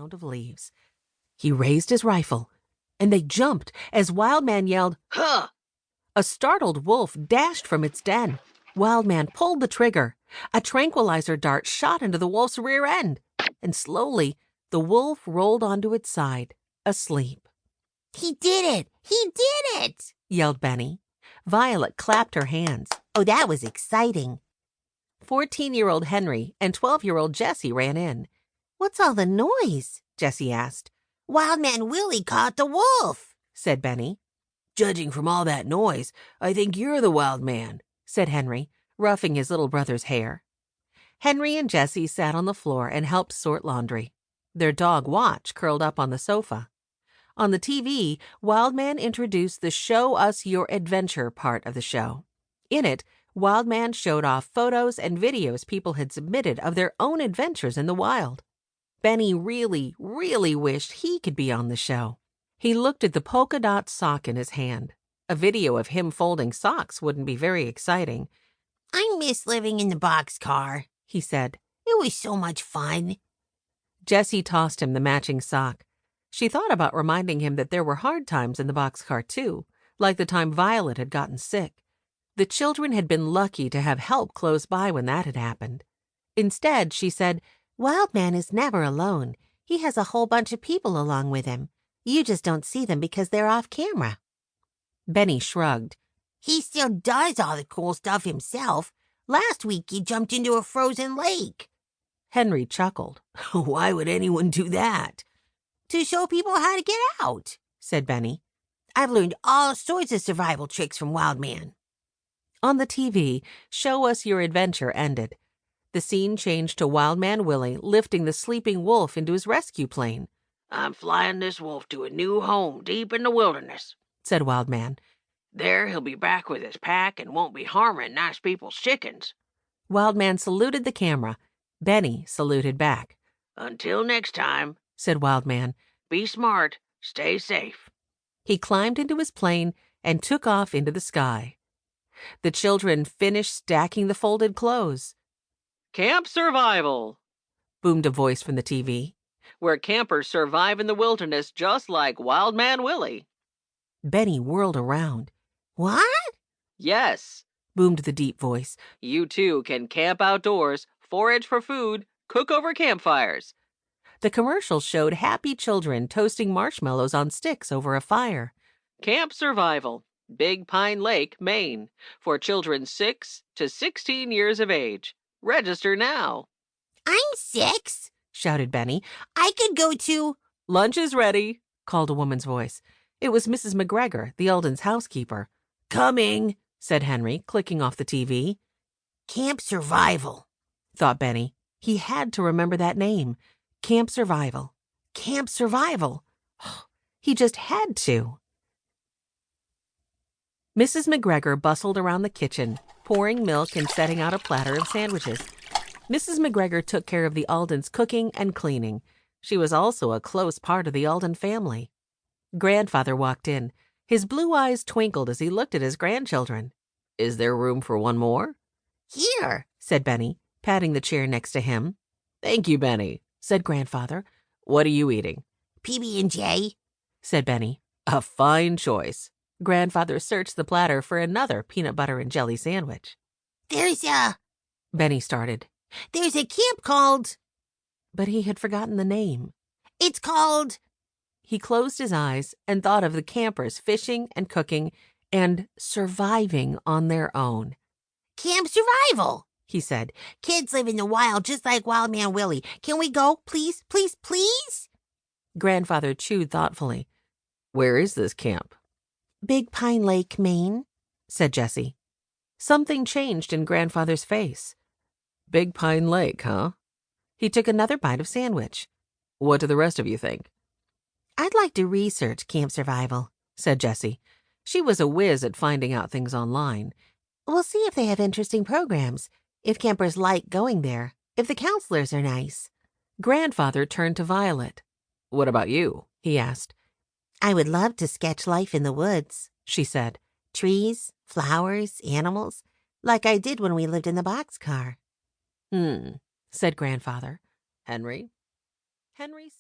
sound of leaves. He raised his rifle, and they jumped as Wildman yelled, "Huh!" A startled wolf dashed from its den. Wildman pulled the trigger. A tranquilizer dart shot into the wolf's rear end, and slowly the wolf rolled onto its side, asleep. "He did it! He did it!" yelled Benny. Violet clapped her hands. "Oh, that was exciting." 14-year-old Henry and 12-year-old Jessie ran in. "What's all the noise?" Jessie asked. "Wildman Willie caught the wolf," said Benny. "Judging from all that noise, I think you're the wild man," said Henry, roughing his little brother's hair. Henry and Jessie sat on the floor and helped sort laundry. Their dog Watch curled up on the sofa. On the TV, Wildman introduced the Show Us Your Adventure part of the show. In it, Wildman showed off photos and videos people had submitted of their own adventures in the wild. Benny really, really wished he could be on the show. He looked at the polka dot sock in his hand. A video of him folding socks wouldn't be very exciting. "I miss living in the boxcar," he said. "It was so much fun." Jessie tossed him the matching sock. She thought about reminding him that there were hard times in the boxcar too, like the time Violet had gotten sick. The children had been lucky to have help close by when that had happened. Instead, she said, "Wildman is never alone. He has a whole bunch of people along with him. You just don't see them because they're off camera." Benny shrugged. "He still does all the cool stuff himself. Last week he jumped into a frozen lake." Henry chuckled. "Why would anyone do that?" "To show people how to get out," said Benny. "I've learned all sorts of survival tricks from Wildman." On the TV, Show Us Your Adventure ended. The scene changed to Wildman Willie lifting the sleeping wolf into his rescue plane. "I'm flying this wolf to a new home deep in the wilderness," said Wildman. "There he'll be back with his pack and won't be harming nice people's chickens." Wildman saluted the camera. Benny saluted back. "Until next time," said Wildman. "be smart, stay safe." He climbed into his plane and took off into the sky. The children finished stacking the folded clothes. "Camp Survival," boomed a voice from the TV. "where campers survive in the wilderness just like Wildman Willie." Benny whirled around. "What?" "Yes," boomed the deep voice. "you too can camp outdoors, forage for food, cook over campfires." The commercial showed happy children toasting marshmallows on sticks over a fire. "Camp Survival, Big Pine Lake, Maine, for children 6 to 16 years of age. Register now." "I'm 6," shouted Benny. "I could go to—" "Lunch is ready," called a woman's voice. It was Mrs. McGregor, the Eldons' housekeeper. "Coming," said Henry, clicking off the TV. "Camp Survival," thought Benny. He had to remember that name. Camp Survival. Camp Survival. He just had to. Mrs. McGregor bustled around the kitchen, pouring milk and setting out a platter of sandwiches. Mrs. McGregor took care of the Aldens' cooking and cleaning. She was also a close part of the Alden family. Grandfather walked in. His blue eyes twinkled as he looked at his grandchildren. "Is there room for one more?" "Here," said Benny, patting the chair next to him. "Thank you, Benny," said Grandfather. "What are you eating?" "PB&J," said Benny. "A fine choice." Grandfather searched the platter for another peanut butter and jelly sandwich. "There's Benny started. a camp called—" But he had forgotten the name. "It's called—" He closed his eyes and thought of the campers fishing and cooking and surviving on their own. "Camp Survival," he said. "Kids live in the wild just like Wildman Willie. Can we go, please, please, please?" Grandfather chewed thoughtfully. "Where is this camp?" "Big Pine Lake, Maine," said Jessie. Something changed in Grandfather's face. "Big Pine Lake, huh?" He took another bite of sandwich. "What do the rest of you think?" "I'd like to research Camp Survival," said Jessie. She was a whiz at finding out things online. "We'll see if they have interesting programs, if campers like going there, if the counselors are nice." Grandfather turned to Violet. "What about you?" he asked. "I would love to sketch life in the woods," she said. "Trees, flowers, animals, like I did when we lived in the boxcar." Said Grandfather. "Henry?" Henry